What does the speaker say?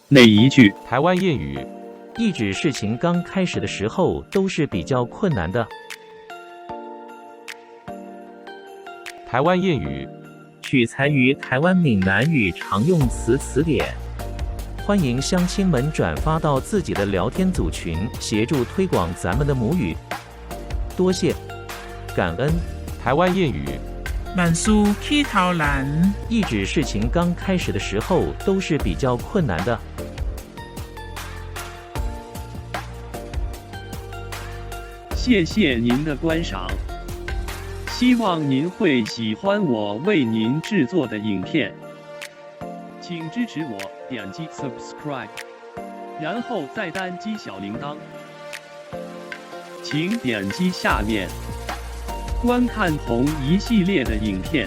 哪一句？台湾谚语，意指事情刚开始的时候都是比较困难的。台湾谚语，取材于台湾闽南语常用词词典。欢迎乡亲们转发到自己的聊天组群，协助推广咱们的母语。多谢，感恩。台湾谚语，万事起头难，意指事情刚开始的时候都是比较困难的。谢谢您的观赏，希望您会喜欢我为您制作的影片，请支持我，点击 subscribe， 然后再单击小铃铛，请点击下面观看同一系列的影片。